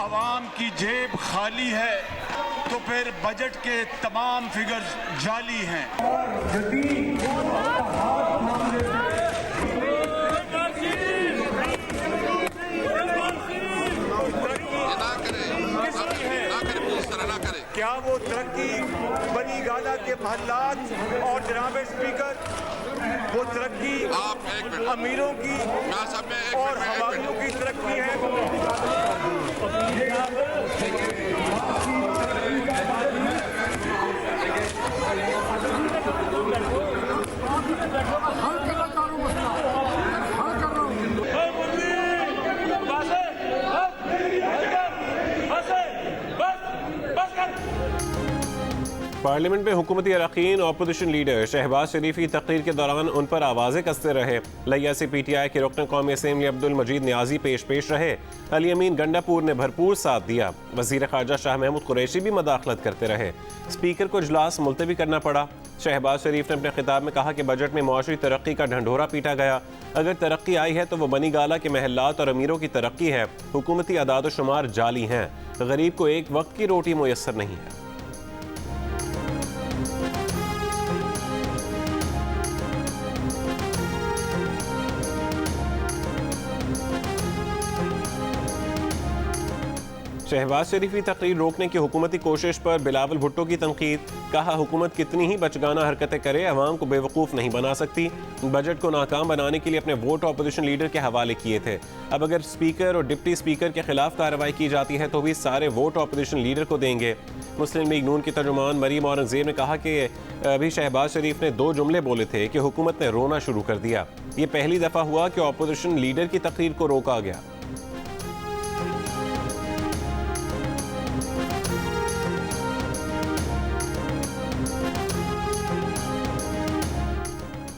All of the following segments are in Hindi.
आवाम की जेब खाली है तो फिर बजट के तमाम फिगर्स जाली हैं। क्या वो तरक्की बनी गाला के महल्लात और जनाब स्पीकर वो तरक्की अमीरों की और हवालियों की तरक्की है? पार्लियामेंट में हुकूमती अरकान और अपोजिशन लीडर शहबाज शरीफ की तकरीर के दौरान उन पर आवाज़ें कसते रहे। लिया से PTI के रुकन कौमी असेंबली अब्दुल मजीद न्याजी पेश रहे। अली अमीन गंडापुर ने भरपूर साथ दिया। वज़ीर ख़ारजा शाह महमूद कुरैशी भी मदाखलत करते रहे। स्पीकर को इजलास मुलतवी करना पड़ा। शहबाज शरीफ ने अपने खिताब में कहा कि बजट में मुआशरी तरक्की का ढंढोरा पीटा गया। अगर तरक्की आई है तो वो बनी गाला के महल्लात और अमीरों की तरक्की है। हुकूमती अदाद शुमार जाली हैं। गरीब को एक वक्त की रोटी मुयस्सर नहीं है। शहबाज शरीफ की तकरीर रोकने की हुकूमती कोशिश पर बिलावल भुट्टो की तनकीद। कहा हुकूमत कितनी ही बचगाना हरकतें करे अवाम को बेवकूफ़ नहीं बना सकती। बजट को नाकाम बनाने के लिए अपने वोट अपोजिशन लीडर के हवाले किए थे। अब अगर स्पीकर और डिप्टी स्पीकर के खिलाफ कार्रवाई की जाती है तो भी सारे वोट अपोजिशन लीडर को देंगे। मुस्लिम लीग नून की तर्जुमान मरीम औरंगजेब ने कहा कि अभी शहबाज शरीफ ने 2 जुमले बोले थे कि हुकूमत ने रोना शुरू कर दिया। ये पहली दफ़ा हुआ कि अपोजिशन लीडर की तकरीर को रोका गया।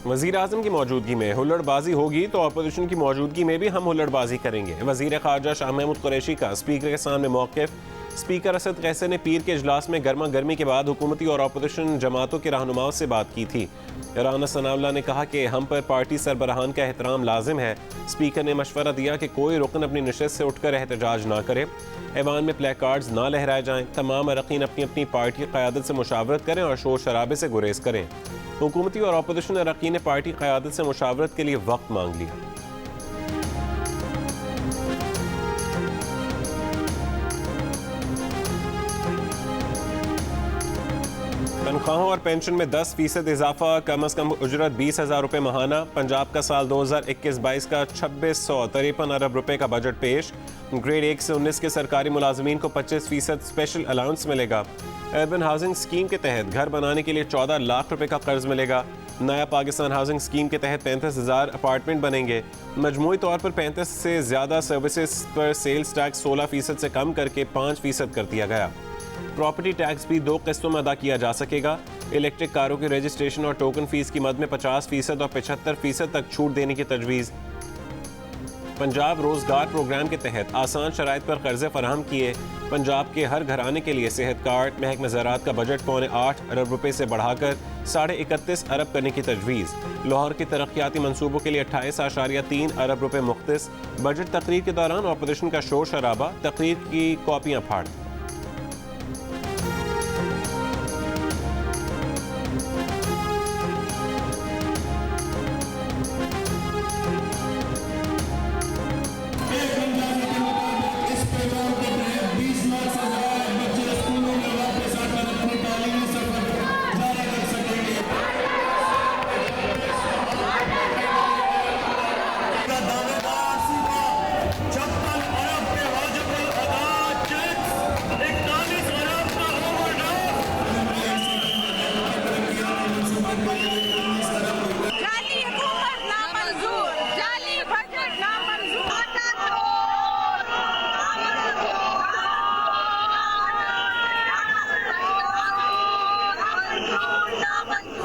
वज़ीर आज़म की मौजूदगी में हुल्लड़बाजी होगी तो अपोजिशन की मौजूदगी में भी हम हुल्लड़बाजी करेंगे। वज़ीर ख़ारजा शाह महमूद कुरैशी का स्पीकर के सामने मौक़िफ़। स्पीकर असद कैसे ने पीर के इजलास में गर्मा गर्मी के बाद हुकूमती और अपोजिशन जमातों के रहनुमाओं से बात की थी। राना सनाउल्लाह ने कहा कि हम पर पार्टी सरबराहान का एहतराम लाजिम है। स्पीकर ने मशवरा दिया कि कोई रुकन अपनी नशिस्त से उठकर एहतजाज ना करे। ऐवान में प्ले कार्ड्स ना लहराए जाएँ। तमाम अरकान अपनी अपनी पार्टी क़यादत से मुशावरत करें और शोर शराबे से गुरेज करें। हुकूमती और अपोजिशन अरकान ने पार्टी क़यादत से मुशावरत के लिए वक्त मांग लिया। तनख्वाहों और पेंशन में 10% इजाफा। कम अज कम उजरत 20,000 रुपये माहाना। पंजाब का साल 2021-22 का 2653 अरब रुपए का बजट पेश। ग्रेड 1 से 19 के सरकारी मुलाजमीन को 25% स्पेशल अलाउंस मिलेगा। अर्बन हाउसिंग स्कीम के तहत घर बनाने के लिए 14 लाख रुपए का कर्ज मिलेगा। नया पाकिस्तान हाउसिंग स्कीम के तहत 35,000 अपार्टमेंट बनेंगे। मजमूई तौर पर 35 से ज़्यादा सर्विसेज पर सेल्स टैक्स 16% से कम करके 5% कर दिया गया। प्रॉपर्टी टैक्स भी 2 किस्तों में अदा किया जा सकेगा। इलेक्ट्रिक कारों के रजिस्ट्रेशन और टोकन फीस की मद में 50% और 75% तक छूट देने की तजवीज़। पंजाब रोजगार प्रोग्राम के तहत आसान शराइत पर कर्जे फराहम किए। पंजाब के हर घराने के लिए सेहत कार्ड। महकमा ज़राअत का बजट 8.25 अरब रुपए से बढ़ाकर 31.5 अरब करने की तजवीज़। लाहौर की तरक्याती मनसूबों के लिए 28.3 अरब रुपए मुख्तस। बजट तकरीर के दौरान अपोजिशन का शोर शराबा। तकरीर की कॉपियाँ फाड़।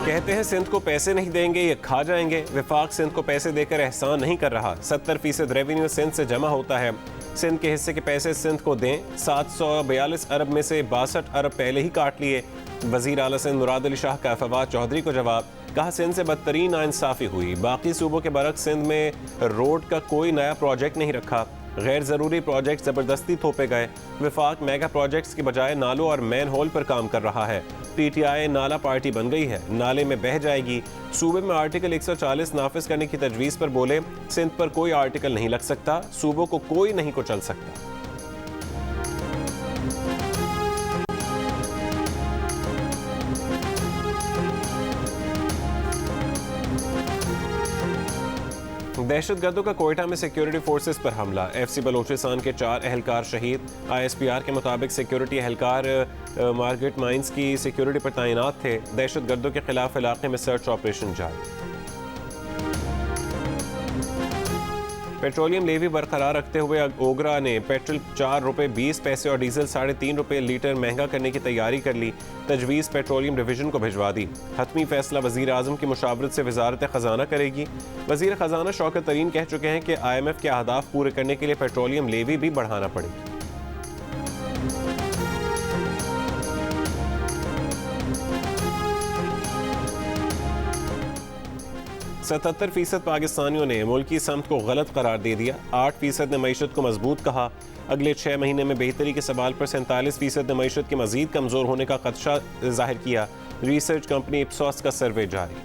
कहते हैं सिंध को पैसे नहीं देंगे ये खा जाएंगे। विफाक सिंध को पैसे देकर एहसान नहीं कर रहा। 70% रेवेन्यू सिंध से जमा होता है। सिंध के हिस्से के पैसे सिंध को दें। 742 अरब में से 62 अरब पहले ही काट लिए। वजीर आला सिंध मुराद अली शाह का फवाद चौधरी को जवाब। कहा सिंध से बदतरीन नाइंसाफी हुई। बाकी सूबों के बरक्स सिंध में रोड का कोई नया प्रोजेक्ट नहीं रखा। गैर ज़रूरी प्रोजेक्ट ज़बरदस्ती थोपे गए। विफाक मेगा प्रोजेक्ट्स के बजाय नालों और मैन होल पर काम कर रहा है। PTI नाला पार्टी बन गई है, नाले में बह जाएगी। सूबे में आर्टिकल 140 नाफिज करने की तजवीज़ पर बोले, सिंध पर कोई आर्टिकल नहीं लग सकता, सूबों को कोई नहीं कुचल सकता। दहशतगर्दों का कोयटा में सिक्योरिटी फोर्सेस पर हमला, FC बलोचिस्तान के 4 एहलकार शहीद। ISPR के मुताबिक सिक्योरिटी एहलकार मार्केट माइंस की सिक्योरिटी पर तैनात थे। दहशतगर्दों के खिलाफ इलाके में सर्च ऑपरेशन जारी। पेट्रोलियम लेवी बरकरार रखते हुए ओगरा ने पेट्रोल 4 रुपये 20 पैसे और डीजल 3.5 रुपये लीटर महंगा करने की तैयारी कर ली। तजवीज़ पेट्रोलियम डिवीजन को भिजवा दी। हतमी फैसला वज़ीर आज़म की मुशावरत से वजारत ख़जाना करेगी। वज़ीर ख़जाना शौकत तरीन कह चुके हैं कि IMF के अहदाफ पूरे करने के लिए पेट्रोलियम लेवी भी बढ़ाना पड़ेगी। 77% पाकिस्तानियों ने मुल्की समत को गलत करार दे दिया। 8% ने मईशत को मजबूत कहा। अगले 6 महीने में बेहतरी के सवाल पर 47% ने मईशत के मजीद कमजोर होने का खदशा जाहिर किया। रिसर्च कंपनी इप्सॉस का सर्वे जारी।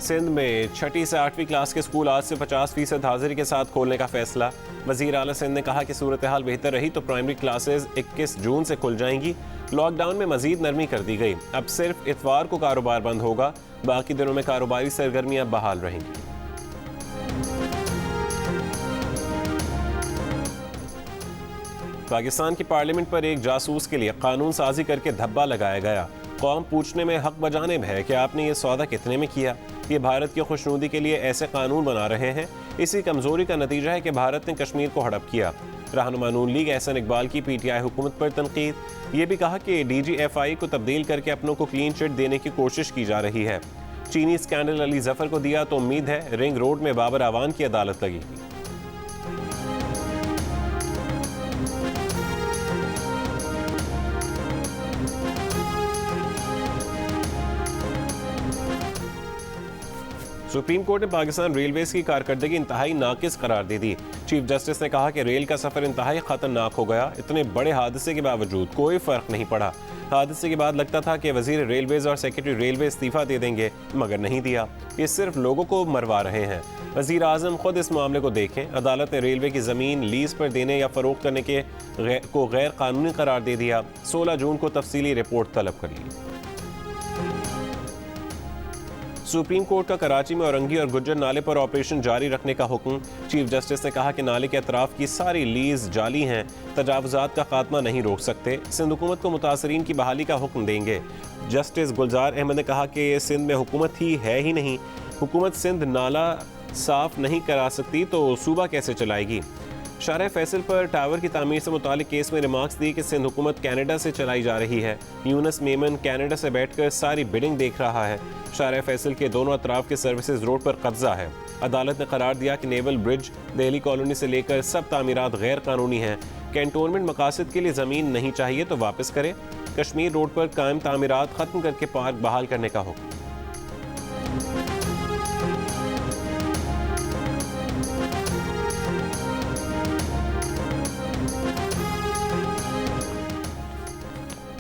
सिंध में 6ठी से 8वीं क्लास के स्कूल आज से 50% हाजिरी के साथ खोलने का फैसला। वज़ीर आला सिंध ने कहा कि सूरत हाल बेहतर रही तो प्राइमरी क्लासेस 21 जून से खुल जाएंगी। लॉकडाउन में मजीद नरमी कर दी गई। अब सिर्फ इतवार को कारोबार बंद होगा, बाकी दिनों में कारोबारी सरगर्मियां बहाल रहेंगी। पाकिस्तान की पार्लियामेंट पर एक जासूस के लिए कानून साजी करके धब्बा लगाया गया। कौम पूछने में हक बजानिब है कि आपने ये सौदा कितने में किया। ये भारत की खुशनुदी के लिए ऐसे कानून बना रहे हैं। इसी कमजोरी का नतीजा है कि भारत ने कश्मीर को हड़प किया। रहनुमा नून लीग एहसन इकबाल की PTI हुकूमत पर तनकीद। ये भी कहा कि DGFI को तब्दील करके अपनों को क्लीन चिट देने की कोशिश की जा रही है। चीनी स्कैंडल अली जफर को दिया तो उम्मीद है रिंग रोड में बाबर आवान की अदालत लगेगी। सुप्रीम कोर्ट ने पाकिस्तान रेलवेज की कारकर्दगी इंतहाई नाकिस करार दे दी। चीफ जस्टिस ने कहा कि रेल का सफर इंतहाई खतरनाक हो गया। इतने बड़े हादसे के बावजूद कोई फर्क नहीं पड़ा। हादसे के बाद लगता था कि वजीर रेलवेज और सेक्रेटरी रेलवे इस्तीफा दे देंगे, मगर नहीं दिया। ये सिर्फ लोगों को मरवा रहे हैं। वजीर आजम खुद इस मामले को देखें। अदालत ने रेलवे की जमीन लीज पर देने या फरोख्त करने को गैर कानूनी करार दे दिया। 16 जून को तफसीली रिपोर्ट तलब कर ली। सुप्रीम कोर्ट का कराची में औरंगी और गुज्जर नाले पर ऑपरेशन जारी रखने का हुक्म। चीफ जस्टिस ने कहा कि नाले के अतराफ की सारी लीज जाली हैं, तजावुजात का खात्मा नहीं रोक सकते। सिंध हुकूमत को मुतासरीन की बहाली का हुक्म देंगे। जस्टिस गुलजार अहमद ने कहा कि सिंध में हुकूमत है ही नहीं। हुकूमत सिंध नाला साफ नहीं करा सकती तो सूबा कैसे चलाएगी। शारह फैसल पर टावर की तामीर से मुतालिक केस में रिमार्क्स दी कि सिंध हुकूमत कनाडा से चलाई जा रही है। यूनस मेमन कनाडा से बैठकर सारी बिडिंग देख रहा है। शारह फैसल के दोनों अतराफ के सर्विसेज रोड पर कब्जा है। अदालत ने करार दिया कि नेवल ब्रिज, दिल्ली कॉलोनी से लेकर सब तामीरात गैर कानूनी हैं। कैंटोनमेंट मकासद के लिए ज़मीन नहीं चाहिए तो वापस करें। कश्मीर रोड पर कायम तामीरात ख़त्म करके पार्क बहाल करने का हुक्म।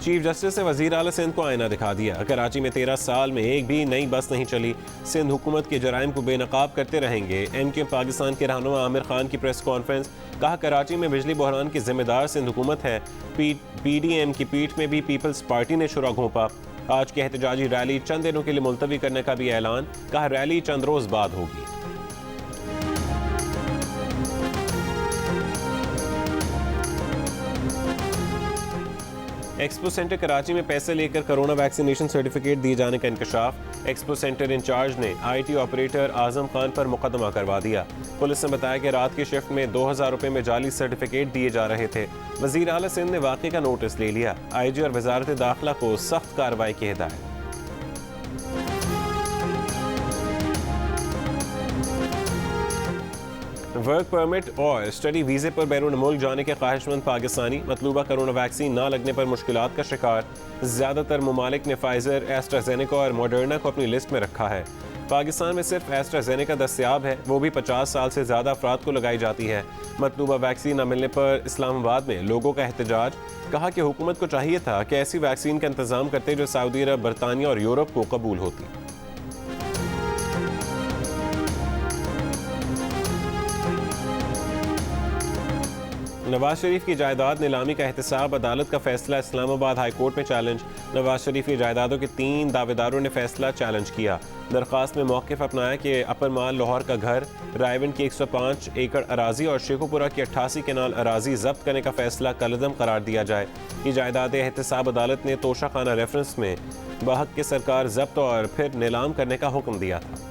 चीफ जस्टिस ने वजीर आला सिंध को आईना दिखा दिया। कराची में 13 साल में एक भी नई बस नहीं चली। सिंध हुकूमत के जराइम को बेनकाब करते रहेंगे। MQ पाकिस्तान के रहनुमा आमिर खान की प्रेस कॉन्फ्रेंस। कहा कराची में बिजली बहरान की जिम्मेदार सिंध हुकूमत है। PDM की पीठ में भी पीपल्स पार्टी ने शुरा घोंपा। आज की एहतजाजी रैली चंद दिनों के लिए मुलतवी करने का भी ऐलान। कहा रैली चंद रोज बाद होगी। एक्सपो सेंटर कराची में पैसे लेकर कोरोना वैक्सीनेशन सर्टिफिकेट दिए जाने का इंकशाफ। एक्सपो सेंटर इंचार्ज ने IT ऑपरेटर आजम खान पर मुकदमा करवा दिया। पुलिस ने बताया कि रात की शिफ्ट में 2000 रुपये में जाली सर्टिफिकेट दिए जा रहे थे। वजीर आला सिंध ने वाक़े का नोटिस ले लिया। IG और वजारत दाखिला को सख्त कार्रवाई की हिदायत। वर्क परमिट और स्टडी वीज़े पर बैरून मुल्क जाने के ख्वाहिशमंद पाकिस्तानी मतलूबा कोरोना वैक्सीन ना लगने पर मुश्किलात का शिकार। ज़्यादातर ममालिक ने फाइजर, एस्ट्राजेनेका और मॉडर्ना को अपनी लिस्ट में रखा है। पाकिस्तान में सिर्फ एस्ट्राजेनेका दस्तयाब है, वो भी 50 साल से ज़्यादा अफराद को लगाई जाती है। मतलूबा वैक्सीन न मिलने पर इस्लामाबाद में लोगों का एहतजाज। कहा कि हुकूमत को चाहिए था कि ऐसी वैक्सीन का इंतजाम करते जो सऊदी अरब, बरतानिया और यूरोप को कबूल होती। नवाज शरीफ की जायदाद नीलामी का एहतसाब, अदालत का फैसला इस्लामाबाद हाई कोर्ट में चैलेंज। नवाज शरीफ की जायदादों के 3 दावेदारों ने फैसला चैलेंज किया। दरख्वास्त में मौक़िफ़ अपनाया कि अपर माल लाहौर का घर, रायविंड की 105 एकड़ अराजी और शेखुपुरा की 88 केनाल अराजी जब्त करने का फैसला कलअदम करार दिया जाए। ये जायदाद एहतसाब अदालत ने तोशा खाना रेफरेंस में बहक के सरकार जब्त और फिर नीलाम करने का हुक्म दिया था।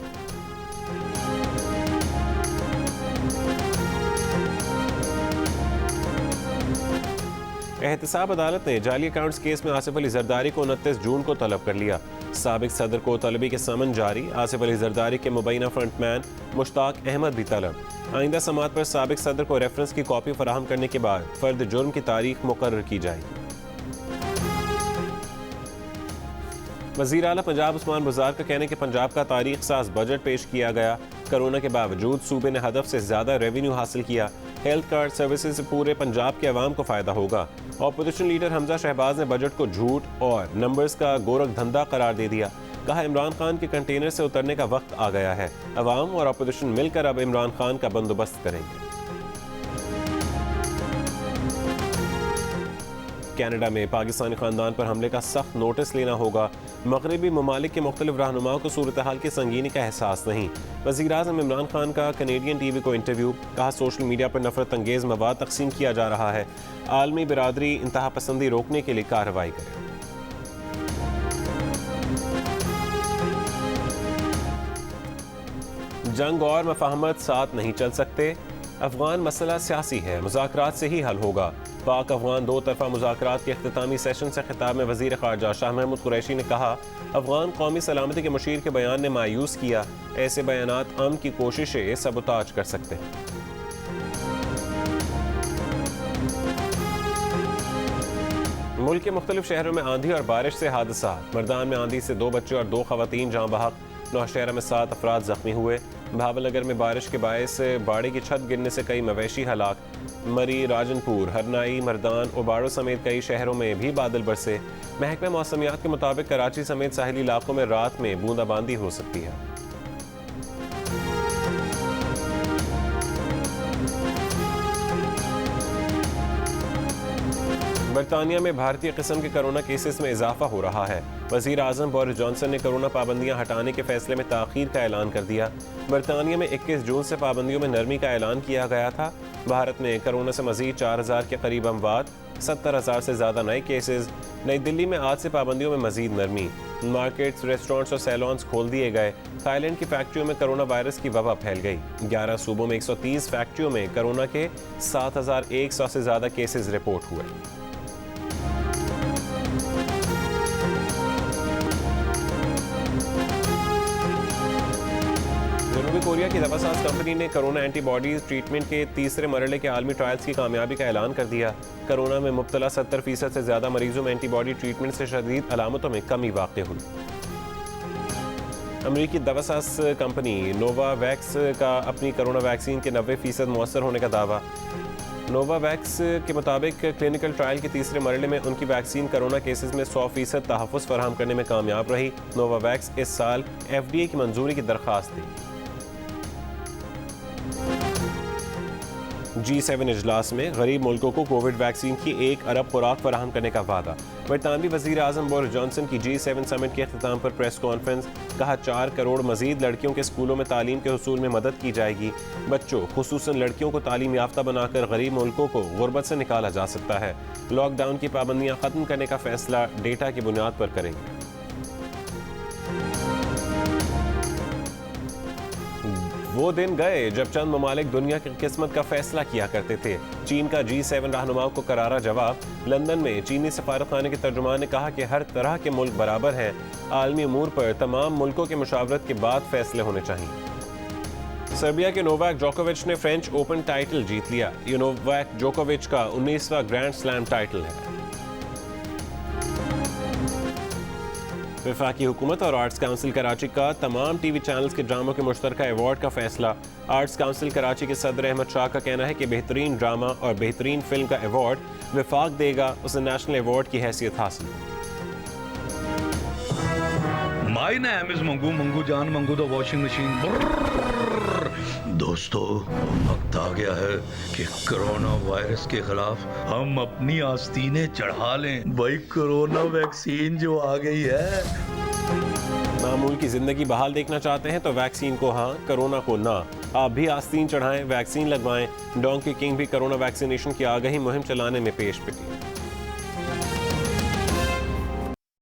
एहतसाब अदालत ने जाली अकाउंट्स केस में आसिफ अली जरदारी को 29 जून को तलब कर लिया। साबिक सदर को तलबी के समन जारी। आसिफ अली जरदारी के मुबैना फ्रंटमैन मुश्ताक अहमद भी तलब। आइंदा समात पर साबिक सदर को रेफरेंस की कॉपी फराहम करने के बाद फर्द जुर्म की तारीख मुकर्रर की जाएगी। वज़ीर आला पंजाब उस्मान बुज़ार का कहना है कि पंजाब का तारीख साज बजट पेश किया गया। कोरोना के बावजूद सूबे ने हदफ से ज़्यादा रेवेन्यू हासिल किया। हेल्थ कार्ड सर्विसेज से पूरे पंजाब के अवाम को फ़ायदा होगा। ऑपोजिशन लीडर हमजा शहबाज ने बजट को झूठ और नंबर्स का गोरख धंधा करार दे दिया। कहा इमरान खान के कंटेनर से उतरने का वक्त आ गया है। अवाम और ऑपोजिशन मिलकर अब इमरान खान का बंदोबस्त करेंगे। कनाडा में पाकिस्तानी खानदान पर हमले का सख्त नोटिस लेना होगा। मगरबी ममालिक के मुख्तलिफ रहनुमाओं को सूरत हाल की संगीनी का एहसास नहीं। वज़ीर आज़म इमरान खान का कनेडियन टीवी को इंटरव्यू। कहा सोशल मीडिया पर नफरत अंगेज मवाद तकसीम किया जा रहा है। आलमी बिरादरी इंतहा पसंदी रोकने के लिए कार्रवाई करे। जंग और मफाहमत साथ नहीं चल सकते। अफगान मसला सियासी है, मुज़ाकरात से ही हल होगा। पाक अफगान 2 तरफा मुज़ाकरात के इख्तितामी सेशन से खिताब में वज़ीर ख़ारजा शाह महमूद कुरैशी ने कहा अफगान कौमी सलामती के मुशीर के बयान ने मायूस किया। ऐसे बयानात अमन की कोशिशें सबोताज कर सकते हैं। मुल्क के मुख्तलिफ शहरों में आंधी और बारिश से हादसा। मर्दान में आंधी से 2 बच्चे और 2 खवातीन जाँ बहक। नौशहरा में 7 अफराद जख्मी हुए। भावलनगर में बारिश के बायस बाड़े की छत गिरने से कई मवेशी हलाक। मरी, राजनपुर, हरनाई, मर्दान, ओबाड़ो समेत कई शहरों में भी बादल बरसे। महकमा मौसमियात के मुताबिक कराची समेत साहिली इलाकों में रात में बूंदाबांदी हो सकती है। बरतानिया में भारतीय किस्म के कोरोना केसेस में इजाफा हो रहा है। वज़ीर आज़म बोरिस जॉनसन ने कोरोना पाबंदियां हटाने के फैसले में ताख़ीर का ऐलान कर दिया। बरतानिया में 21 जून से पाबंदियों में नरमी का ऐलान किया गया था। भारत में कोरोना से मज़ीद 4000 के करीब अमवात, 70,000 से ज़्यादा नए केसेस। नई दिल्ली में आज से पाबंदियों में मज़ीद नरमी। मार्केट्स, रेस्टोरेंट्स और सैलॉन्स खोल दिए गए। थाईलैंड की फैक्ट्रियों में कोरोना वायरस की वबा फैल गई। 11 सूबों में 130 फैक्ट्रियों में कोरोना के 7100 से ज़्यादा केसेस रिपोर्ट हुए। जनूबी कोरिया की दवासाज कंपनी ने कोरोना एंटीबॉडीज ट्रीटमेंट के तीसरे मरहले के आलमी ट्रायल्स की कामयाबी का ऐलान कर दिया। कोरोना में मुब्तला 70% से ज़्यादा मरीजों में एंटीबॉडी ट्रीटमेंट से शदीद अलामतों में कमी वाक़ई हुई। अमरीकी दवासाज कंपनी नोवावैक्स का अपनी कोरोना वैक्सीन के 90% मौसर होने का दावा। नोवावैक्स के मुताबिक क्लिनिकल ट्रायल के तीसरे मरहले में उनकी वैक्सीन कोरोना केसेस में 100% तहफ़्फ़ुज़ फराहम करने में कामयाब रही। नोवावैक्स इस साल FDA की मंजूरी की दरख्वास्त दी। G7 इजलास में गरीब मुल्कों को कोविड वैक्सीन की 1 अरब खुराक फराहम करने का वादा। बरतानवी वज़ीर आज़म बोरिस जॉनसन की G7 समिट के अख्तिताम पर प्रेस कॉन्फ्रेंस। कहा 4 करोड़ मज़ीद लड़कियों के स्कूलों में तालीम के हुसूल में मदद की जाएगी। बच्चों खुसूसन लड़कियों को तालीम याफ्ता बनाकर गरीब मुल्कों को गुर्बत से निकाला जा सकता है। लॉकडाउन की पाबंदियाँ ख़त्म करने का फैसला डेटा की बुनियाद पर करेंगे। वो दिन गए जब चंद ममालिक दुनिया की किस्मत का फैसला किया करते थे। चीन का G7 रहनुमाओं को करारा जवाब। लंदन में चीनी सफारतखाने के तर्जुमान ने कहा कि हर तरह के मुल्क बराबर हैं। आलमी अमूर पर तमाम मुल्कों के मुशावरत के बाद फैसले होने चाहिए। सर्बिया के नोवाक जोकोविच ने फ्रेंच ओपन टाइटल जीत लिया। ये नोवाक जोकोविच का 19वां ग्रैंड स्लैम टाइटल है। वफाकी हुकूमत और आर्ट्स काउंसिल कराची का तमाम टीवी चैनल्स के ड्रामों के मुश्तरका अवार्ड का फैसला। आर्ट्स काउंसिल कराची के सदर अहमद शाह का कहना है कि बेहतरीन ड्रामा और बेहतरीन फिल्म का अवार्ड वफाक देगा, उसे नेशनल अवार्ड की हैसियत हासिल होगी। My name is Mangu, Mangu Jaan, Mangu the washing machine। दोस्तों, वक्त आ गया है कि कोरोना वायरस के खिलाफ हम अपनी आस्तीनें चढ़ा लें। भाई कोरोना वैक्सीन जो आ गई है। मामूल की जिंदगी बहाल देखना चाहते हैं तो वैक्सीन को हाँ, कोरोना को ना। आप भी आस्तीन चढ़ाएं, वैक्सीन लगवाएं। डोंकी किंग भी कोरोना वैक्सीनेशन की आगाही मुहिम चलाने में पेश पिटी।